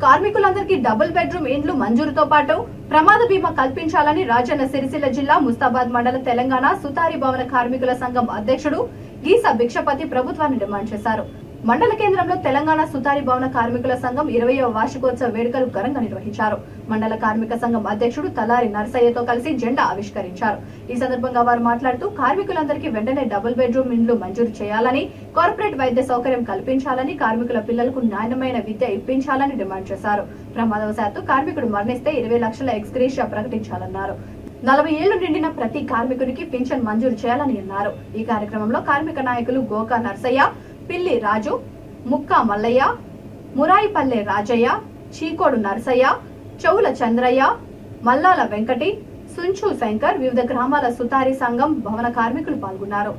కార్మికులందరికీ double bedroom ఇండ్లు మంజూరుతో పాటు ప్రమాద బీమా కల్పించాలని రాజన్న సిరిసిల్ల జిల్లా ముస్తాబాద్ మండల తెలంగాణ సుతారి భవన కార్మికుల సంఘం అధ్యక్షుడు గీస భిక్షపతి ప్రభుత్వాన్ని డిమాండ్ చేశారు. మండల కేంద్రంలో తెలంగాణ సుతారి భవన కార్మికుల సంఘం 20వ వార్షికోత్సవ వేడుకలు ఘనంగా నిర్వహించారు. మండల కార్మిక సంఘం అధ్యక్షుడు తలారి నర్సయ్యతో కలిసి జెండా ఆవిష్కరించారు. ఈ సందర్భంగా వారు మాట్లాడుతూ కార్మికులందరికీ వెంటనే డబుల్ బెడ్రూమ్ ఇండ్లు మంజూరు చేయాలని, కార్పొరేట్ వైద్య సౌకర్యం కల్పించాలని, కార్మికుల పిల్లలకు నాణ్యమైన విద్య ఇప్పించాలని డిమాండ్ చేశారు. ప్రమాదవశాత్తు కార్మికుడు మరణిస్తే 20 లక్షల ఎక్స్గ్రేషియా ప్రకటించాలన్నారు. 40 ఏళ్లు నిండిన ప్రతి కార్మికునికి పింఛన్ మంజూరు చేయాలని అన్నారు. ఈ కార్యక్రమంలో కార్మిక నాయకులు గోకా నర్సయ్య, పిల్లి రాజు, ముక్కా మల్లయ్య, మురాయిపల్లె రాజయ్య, చీకోడు నర్సయ్య, చౌల చంద్రయ్య, మల్లాల వెంకటి, సుంచు శంకర్, వివిధ గ్రామాల సుతారి సంఘం భవన కార్మికులు పాల్గొన్నారు.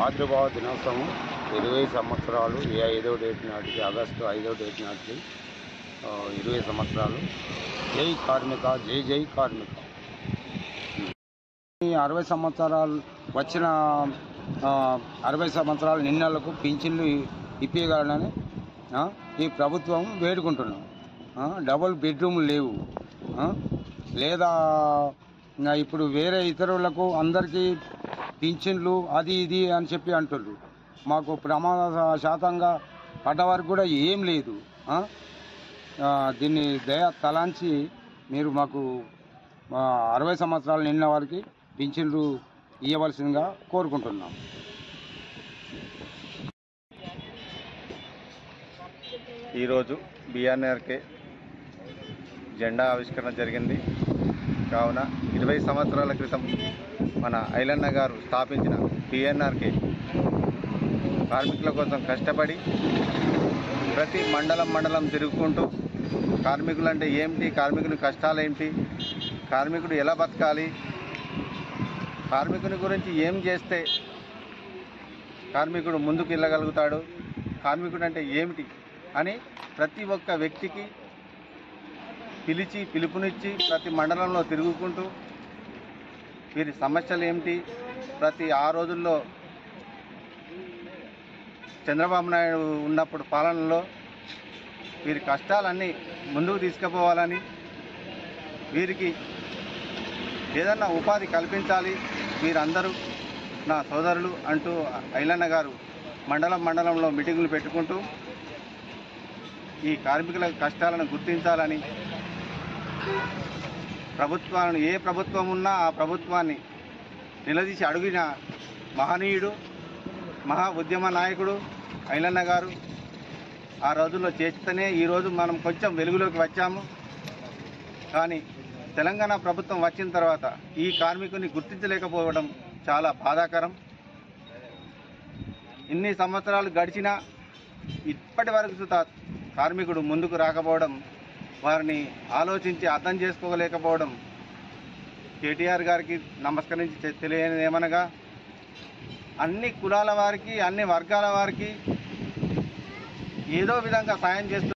ఆవిర్భావ దినోత్సవం 20 సంవత్సరాలు 5వ డేట్ నాటికి, ఆగస్టు 5వ డేట్ నాటికి 20 సంవత్సరాలు. జై కార్మిక, జై జై కార్మిక. 60 సంవత్సరాలు వచ్చిన 60 సంవత్సరాల నిన్నలకు పింఛన్లు ఇప్పగలనని ఈ ప్రభుత్వం వేడుకుంటున్నాం. డబుల్ బెడ్రూమ్లు లేవు, లేదా ఇప్పుడు వేరే ఇతరులకు అందరికీ పింఛన్లు అది ఇది అని చెప్పి అంటున్నారు. మాకు ప్రమాద శాతంగా పడ్డ వరకు కూడా ఏం లేదు. దీన్ని దయ తలాంచి మీరు మాకు 60 సంవత్సరాలు నిన్న వారికి పింఛన్లు ఇవ్వవలసిందిగా కోరుకుంటున్నాం. ఈరోజు బిఆర్ఆర్కే జెండా ఆవిష్కరణ జరిగింది. కావున 20 సంవత్సరాల క్రితం మన ఐలన్న గారు స్థాపించిన బిఆర్ఆర్కే కార్మికుల కోసం కష్టపడి ప్రతి మండలం తిరుగుకుంటూ కార్మికులు అంటే ఏమిటి, కార్మికుని కష్టాలు ఏంటి, కార్మికుడు ఎలా బతకాలి, కార్మికుని గురించి ఏం చేస్తే కార్మికుడు ముందుకు వెళ్ళగలుగుతాడు, కార్మికుడు అంటే ఏమిటి అని ప్రతి ఒక్క వ్యక్తికి పిలుపునిచ్చి ప్రతి మండలంలో తిరుగుకుంటూ వీరి సమస్యలు ఏమిటి, ప్రతి ఆ రోజుల్లో చంద్రబాబు నాయుడు ఉన్నప్పుడు పాలనలో వీరి కష్టాలన్నీ ముందుకు తీసుకుపోవాలని, వీరికి ఏదన్నా ఉపాధి కల్పించాలి, వీరందరూ నా సోదరులు అంటూ ఐలన్న గారు మండలంలో మీటింగులు పెట్టుకుంటూ ఈ కార్మికుల కష్టాలను గుర్తించాలని, ప్రభుత్వాలను ఏ ప్రభుత్వం ఉన్నా ఆ ప్రభుత్వాన్ని నిలదీసి అడిగిన మహనీయుడు, మహా ఉద్యమ నాయకుడు ఐలన్న గారు. ఆ రోజుల్లో చేస్తేనే ఈరోజు మనం కొంచెం వెలుగులోకి వచ్చాము. కానీ తెలంగాణ ప్రభుత్వం వచ్చిన తర్వాత ఈ కార్మికుని గుర్తించలేకపోవడం చాలా బాధాకరం. ఇన్ని సంవత్సరాలు గడిచినా ఇప్పటి వరకు కార్మికుడు ముందుకు రాకపోవడం, వారిని ఆలోచించి అర్థం చేసుకోలేకపోవడం కేటీఆర్ గారికి నమస్కరించి తెలియనిది ఏమనగా, అన్ని కులాల వారికి, అన్ని వర్గాల వారికి ఏదో విధంగా సాయం చేస్తూ